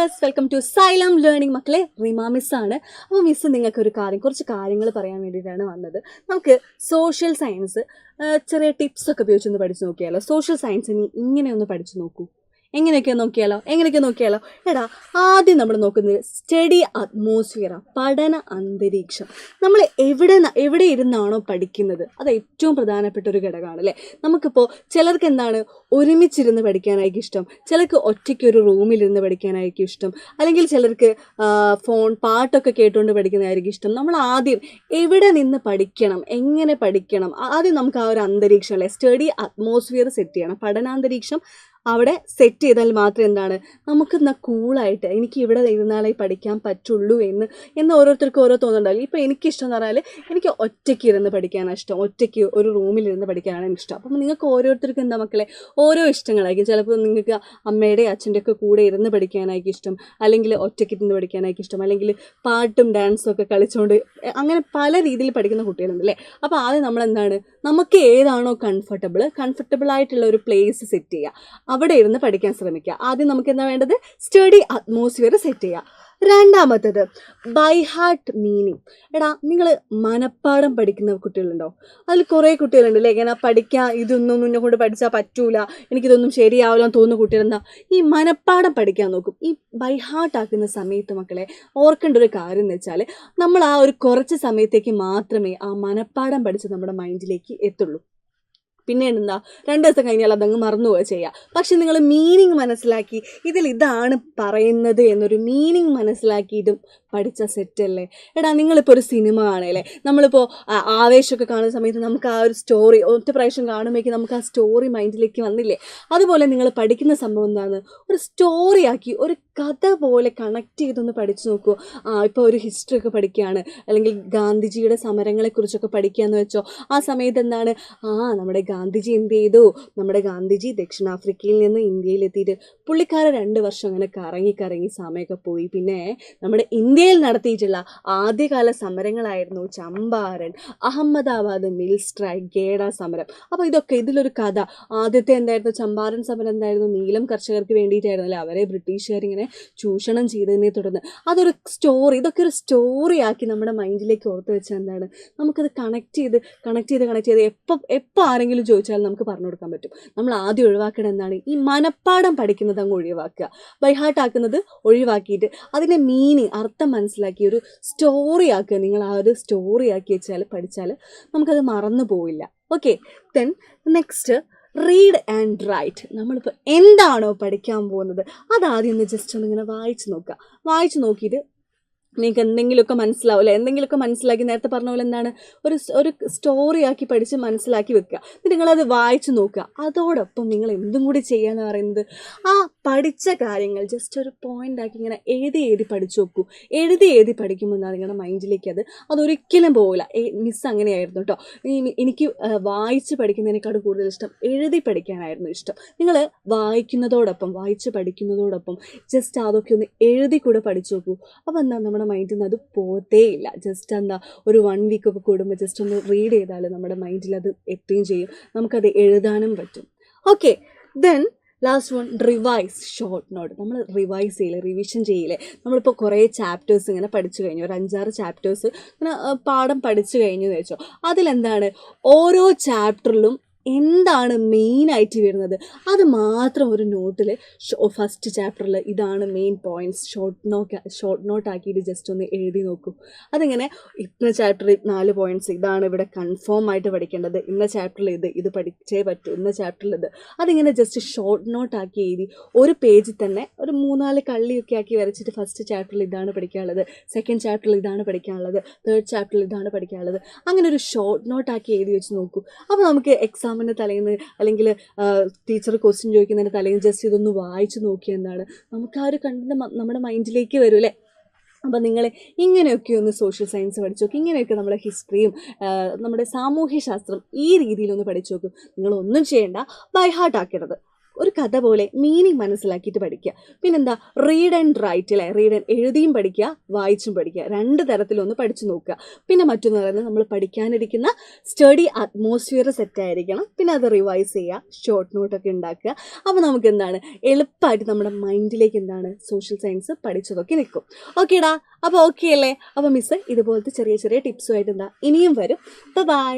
Viewers, welcome to Xylem Learning. മക്കളെ, റിമ മിസ്സാണ്. അപ്പോൾ miss നിങ്ങൾക്ക് കുറച്ച് കാര്യങ്ങൾ പറയാൻ വേണ്ടിയിട്ടാണ് വന്നത്. നമുക്ക് സോഷ്യൽ സയൻസ് ചെറിയ ടിപ്സൊക്കെ ഉപയോഗിച്ചൊന്ന് പഠിച്ചു നോക്കിയാലോ? സോഷ്യൽ സയൻസ് ഇങ്ങനെ ഒന്ന് പഠിച്ചു നോക്കൂ. എങ്ങനെയൊക്കെ നോക്കിയാലോ? എടാ, ആദ്യം നമ്മൾ നോക്കുന്നത് സ്റ്റഡി അറ്റ്മോസ്ഫിയർ, പഠന അന്തരീക്ഷം. നമ്മൾ എവിടെ ഇരുന്നാണോ പഠിക്കുന്നത് അത് ഏറ്റവും പ്രധാനപ്പെട്ട ഒരു ഘടകമാണ് അല്ലേ. നമുക്കിപ്പോൾ ചിലർക്ക് എന്താണ് ഒരുമിച്ചിരുന്ന് പഠിക്കാനായിരിക്കും ഇഷ്ടം, ചിലർക്ക് ഒറ്റയ്ക്ക് ഒരു റൂമിലിരുന്ന് പഠിക്കാനായിരിക്കും ഇഷ്ടം, അല്ലെങ്കിൽ ചിലർക്ക് പാട്ടൊക്കെ കേട്ടുകൊണ്ട് പഠിക്കുന്നതായിരിക്കും ഇഷ്ടം. നമ്മൾ ആദ്യം എവിടെ നിന്ന് പഠിക്കണം, എങ്ങനെ പഠിക്കണം, ആദ്യം നമുക്ക് ആ ഒരു അന്തരീക്ഷം അല്ലേ, സ്റ്റഡി അറ്റ്മോസ്ഫിയർ സെറ്റ് ചെയ്യണം. പഠനാന്തരീക്ഷം അവിടെ സെറ്റ് ചെയ്താൽ മാത്രം എന്താണ് നമുക്ക് കൂളായിട്ട് എനിക്ക് ഇവിടെ ഇരുന്നാലേ പഠിക്കാൻ പറ്റുള്ളൂ എന്ന് ഓരോരുത്തർക്കും ഓരോ തോന്നുന്നുണ്ടാവില്ല. ഇപ്പോൾ എനിക്കിഷ്ടം എന്ന് പറഞ്ഞാൽ എനിക്ക് ഒറ്റയ്ക്ക് ഇരുന്ന് പഠിക്കാനാണ് ഇഷ്ടം, ഒറ്റയ്ക്ക് ഒരു റൂമിലിരുന്ന് പഠിക്കാനാണ് ഇഷ്ടം. അപ്പം നിങ്ങൾക്ക് ഓരോരുത്തർക്കും എന്താ മക്കളെ ഓരോ ഇഷ്ടങ്ങളായിരിക്കും. ചിലപ്പോൾ നിങ്ങൾക്ക് അമ്മയുടെ അച്ഛൻ്റെ ഒക്കെ കൂടെ ഇരുന്ന് പഠിക്കാനായിരിക്കും ഇഷ്ടം, അല്ലെങ്കിൽ ഒറ്റയ്ക്ക് ഇരുന്ന് പഠിക്കാനായിരിക്കും ഇഷ്ടം, അല്ലെങ്കിൽ പാട്ടും ഡാൻസും ഒക്കെ കളിച്ചുകൊണ്ട് അങ്ങനെ പല രീതിയിൽ പഠിക്കുന്ന കുട്ടികളുണ്ട് അല്ലേ. അപ്പോൾ ആദ്യം നമ്മളെന്താണ് നമുക്ക് ഏതാണോ കംഫർട്ടബിൾ ആയിട്ടുള്ള ഒരു പ്ലേസ് സെറ്റ് ചെയ്യുക, അവിടെ ഇരുന്ന് പഠിക്കാൻ ശ്രമിക്കുക. ആദ്യം നമുക്ക് എന്താ വേണ്ടത്, സ്റ്റഡി അറ്റ്മോസ്ഫിയർ സെറ്റ് ചെയ്യുക. രണ്ടാമത്തേത് ബൈ ഹാർട്ട് മീനിങ്. എടാ, നിങ്ങൾ മനപ്പാഠം പഠിക്കുന്ന കുട്ടികളുണ്ടോ? അതിൽ കുറേ കുട്ടികളുണ്ട് അല്ലേ, ഇങ്ങനെ പഠിക്കാൻ ഇതൊന്നും എന്നെ കൊണ്ട് പഠിച്ചാൽ പറ്റൂല, എനിക്കിതൊന്നും ശരിയാവില്ല എന്ന് തോന്നുന്ന കുട്ടികളെന്താ ഈ മനപ്പാഠം പഠിക്കാൻ നോക്കും. ഈ ബൈ ഹാർട്ട് ആക്കുന്ന സമയത്ത് മക്കളെ ഓർക്കേണ്ട ഒരു കാര്യം എന്ന് വെച്ചാൽ നമ്മൾ ആ ഒരു കുറച്ച് സമയത്തേക്ക് മാത്രമേ ആ മനപ്പാഠം പഠിച്ച് നമ്മുടെ മൈൻഡിലേക്ക് എത്തുള്ളൂ. പിന്നെ എന്താ 2 ദിവസം കഴിഞ്ഞാൽ അതങ്ങ് മറന്നുപോവുക ചെയ്യുക. പക്ഷെ നിങ്ങൾ മീനിങ് മനസ്സിലാക്കി ഇതാണ് പറയുന്നത് എന്നൊരു മീനിങ് മനസ്സിലാക്കിയിട്ടും പഠിച്ച സെറ്റല്ലേ. എടാ, നിങ്ങളിപ്പോൾ ഒരു സിനിമ കാണുകയല്ലേ, നമ്മളിപ്പോൾ ആവേശമൊക്കെ കാണുന്ന സമയത്ത് നമുക്ക് ആ ഒരു സ്റ്റോറി ഒറ്റ പ്രാവശ്യം കാണുമ്പോഴേക്കും നമുക്ക് ആ സ്റ്റോറി മൈൻഡിലേക്ക് വന്നില്ലേ. അതുപോലെ നിങ്ങൾ പഠിക്കുന്ന സംഭവം എന്താണ്, ഒരു സ്റ്റോറിയാക്കി ഒരു കഥ പോലെ കണക്ട് ചെയ്തൊന്ന് പഠിച്ചു നോക്കൂ. ഇപ്പോൾ ഒരു ഹിസ്റ്ററി ഒക്കെ പഠിക്കുകയാണ്, അല്ലെങ്കിൽ ഗാന്ധിജിയുടെ സമരങ്ങളെക്കുറിച്ചൊക്കെ പഠിക്കുകയെന്ന് വെച്ചോ. ആ സമയത്ത് എന്താണ് നമ്മുടെ ഗാന്ധിജി എന്ത് ചെയ്തു, നമ്മുടെ ഗാന്ധിജി ദക്ഷിണാഫ്രിക്കയിൽ നിന്ന് ഇന്ത്യയിലെത്തിയിട്ട് പുള്ളിക്കാരൻ 2 വർഷം അങ്ങനെ കറങ്ങി സമയമൊക്കെ പോയി. പിന്നെ നമ്മുടെ ഇന്ത്യയിൽ നടത്തിയിട്ടുള്ള ആദ്യകാല സമരങ്ങളായിരുന്നു ചമ്പാരൻ, അഹമ്മദാബാദ് മിൽ സ്ട്രൈക്ക്, ഗേഡ സമരം. അപ്പോൾ ഇതിലൊരു കഥ. ആദ്യത്തെ എന്തായിരുന്നു, ചമ്പാരൻ സമരം എന്തായിരുന്നു, നീലം കർഷകർക്ക് വേണ്ടിയിട്ടായിരുന്നു അല്ലേ, അവരെ ബ്രിട്ടീഷുകാർ ഇങ്ങനെ ചൂഷണം ചെയ്തതിനെ തുടർന്ന്. അതൊരു സ്റ്റോറി, ഇതൊക്കെ ഒരു സ്റ്റോറി ആക്കി നമ്മുടെ മൈൻഡിലേക്ക് ഓർത്ത് വെച്ചാൽ എന്താണ് നമുക്കത് കണക്ട് ചെയ്ത് എപ്പോൾ ആരെങ്കിലും ചോദിച്ചാൽ നമുക്ക് പറഞ്ഞു കൊടുക്കാൻ പറ്റും. നമ്മൾ ആദ്യം ഒഴിവാക്കേണ്ടത് എന്താണ്, ഈ മനപ്പാഠം പഠിക്കുന്നത് അങ്ങ് ഒഴിവാക്കുക, ബൈ ഹാർട്ട് ആക്കുന്നത് ഒഴിവാക്കിയിട്ട് അതിൻ്റെ മീനിങ് അർത്ഥം മനസ്സിലാക്കി ഒരു സ്റ്റോറി ആക്കുക. നിങ്ങൾ ആ ഒരു സ്റ്റോറി ആക്കി പഠിച്ചാൽ നമുക്കത് മറന്നു പോവില്ല. Okay, then next read and write. നമ്മളിപ്പോൾ എന്താണോ പഠിക്കാൻ പോകുന്നത് അതാദ്യം ഒന്ന് ജസ്റ്റ് ഒന്നിങ്ങനെ വായിച്ചു നോക്കിയിട്ട് നിങ്ങൾക്ക് എന്തെങ്കിലുമൊക്കെ മനസ്സിലാവില്ല, എന്തെങ്കിലുമൊക്കെ മനസ്സിലാക്കി നേരത്തെ പറഞ്ഞ പോലെ എന്താണ് ഒരു സ്റ്റോറി ആക്കി പഠിച്ച് മനസ്സിലാക്കി വെക്കുക. എന്നിട്ട് നിങ്ങളത് വായിച്ചു നോക്കുക. അതോടൊപ്പം നിങ്ങൾ എന്തും കൂടി ചെയ്യാന്ന് പറയുന്നത് ആ പഠിച്ച കാര്യങ്ങൾ ജസ്റ്റ് ഒരു പോയിന്റ് ആക്കി ഇങ്ങനെ എഴുതി പഠിച്ചു നോക്കൂ. എഴുതി പഠിക്കുമ്പോൾ എന്നാൽ നിങ്ങളുടെ മൈൻഡിലേക്ക് അതൊരിക്കലും പോവില്ല. മിസ് അങ്ങനെയായിരുന്നു കേട്ടോ. എനിക്ക് വായിച്ച് പഠിക്കുന്നതിനേക്കാൾ കൂടുതൽ ഇഷ്ടം എഴുതി പഠിക്കാനായിരുന്നു ഇഷ്ടം. നിങ്ങൾ വായിച്ച് പഠിക്കുന്നതോടൊപ്പം ജസ്റ്റ് അതൊക്കെ ഒന്ന് എഴുതി കൂടെ പഠിച്ചു നോക്കൂ. അപ്പോൾ എന്താ നമ്മുടെ മൈൻഡിൽ നിന്ന് അത് പോകത്തേ ഇല്ല. ജസ്റ്റ് ഒരു 1 വീക്കൊക്കെ കൂടുമ്പോൾ ജസ്റ്റ് ഒന്ന് റീഡ് ചെയ്താൽ നമ്മുടെ മൈൻഡിൽ അത് എത്തുകയും ചെയ്യും, നമുക്കത് എഴുതാനും പറ്റും. Okay, then last one, revise short note. നമ്മൾ റിവിഷൻ ചെയ്യില്ലേ. നമ്മളിപ്പോൾ കുറേ ചാപ്റ്റേഴ്സ് ഇങ്ങനെ പഠിച്ചു കഴിഞ്ഞു, ഒരു 5-6 ചാപ്റ്റേഴ്സ് ഇങ്ങനെ പാഠം പഠിച്ചു കഴിഞ്ഞു എന്ന് വെച്ചോ. അതിലെന്താണ് ഓരോ ചാപ്റ്ററിലും എന്താണ് മെയിനായിട്ട് വരുന്നത് അത് മാത്രം ഒരു നോട്ടിൽ ഫസ്റ്റ് ചാപ്റ്ററിൽ ഇതാണ് മെയിൻ പോയിൻറ്റ്സ് ഷോർട്ട് നോട്ട് ആക്കിയിട്ട് ജസ്റ്റ് ഒന്ന് എഴുതി നോക്കൂ. അതിങ്ങനെ ഇന്ന ചാപ്റ്ററിൽ 4 പോയിൻറ്റ്സ്, ഇതാണ് ഇവിടെ കൺഫേം ആയിട്ട് പഠിക്കേണ്ടത്, ഇന്ന ചാപ്റ്ററിൽ ഇത് പഠിച്ചേ പറ്റൂ, ഇന്ന ചാപ്റ്ററിൽ അതിങ്ങനെ ജസ്റ്റ് ഷോർട്ട് നോട്ട് ആക്കി എഴുതി ഒരു പേജിൽ തന്നെ ഒരു 3-4 കള്ളിയൊക്കെ ആക്കി വരച്ചിട്ട് ഫസ്റ്റ് ചാപ്റ്ററിൽ ഇതാണ് പഠിക്കാനുള്ളത്, സെക്കൻഡ് ചാപ്റ്ററിൽ ഇതാണ് പഠിക്കാനുള്ളത്, തേർഡ് ചാപ്റ്ററിൽ ഇതാണ് പഠിക്കാനുള്ളത്, അങ്ങനെ ഒരു ഷോർട്ട് നോട്ട് ആക്കി എഴുതി വെച്ച് നോക്കൂ. അപ്പോൾ നമുക്ക് എക്സാമിൻ്റെ തലേന്ന് അല്ലെങ്കിൽ ടീച്ചർ ക്വസ്റ്റ്യൻ ചോദിക്കുന്നതിൻ്റെ തലേന്ന് ജസ്റ്റ് ഇതൊന്ന് വായിച്ച് നോക്കിയാൽ എന്താണ് നമുക്ക് ആ ഒരു കണ്ടന്റ് നമ്മുടെ മൈൻഡിലേക്ക് വരും അല്ലേ. അപ്പോൾ നിങ്ങൾ ഇങ്ങനെയൊക്കെ ഒന്ന് സോഷ്യൽ സയൻസ് പഠിച്ചു നോക്കും, ഇങ്ങനെയൊക്കെ നമ്മുടെ ഹിസ്റ്ററിയും നമ്മുടെ സാമൂഹ്യശാസ്ത്രം ഈ രീതിയിലൊന്ന് പഠിച്ചു നോക്കും. നിങ്ങളൊന്നും ചെയ്യേണ്ട, ബൈ ഹാർട്ട് ആക്കരുത്. ഒരു കഥ പോലെ മീനിങ് മനസ്സിലാക്കിയിട്ട് പഠിക്കുക. പിന്നെന്താ, റീഡ് ആൻഡ് റൈറ്റ് അല്ലേ, റീഡ് ആൻഡ് എഴുതിയും പഠിക്കുക, വായിച്ചും പഠിക്കുക, 2 തരത്തിലൊന്ന് പഠിച്ചു നോക്കുക. പിന്നെ മറ്റൊന്ന് പറയുന്നത്, നമ്മൾ പഠിക്കാനിരിക്കുന്ന സ്റ്റഡി അറ്റ്മോസ്ഫിയർ സെറ്റായിരിക്കണം. പിന്നെ അത് റിവൈസ് ചെയ്യുക, ഷോർട്ട് നോട്ടൊക്കെ ഉണ്ടാക്കുക. അപ്പോൾ നമുക്ക് എന്താണ്, എളുപ്പമായിട്ട് നമ്മുടെ മൈൻഡിലേക്ക് എന്താണ് സോഷ്യൽ സയൻസ് പഠിച്ചതൊക്കെ നിൽക്കും. ഓക്കേടാ, അപ്പോൾ ഓക്കെ അല്ലേ? അപ്പോൾ മിസ്സ് ഇതുപോലത്തെ ചെറിയ ചെറിയ ടിപ്സുമായിട്ട് എന്താ ഇനിയും വരും. ബൈ.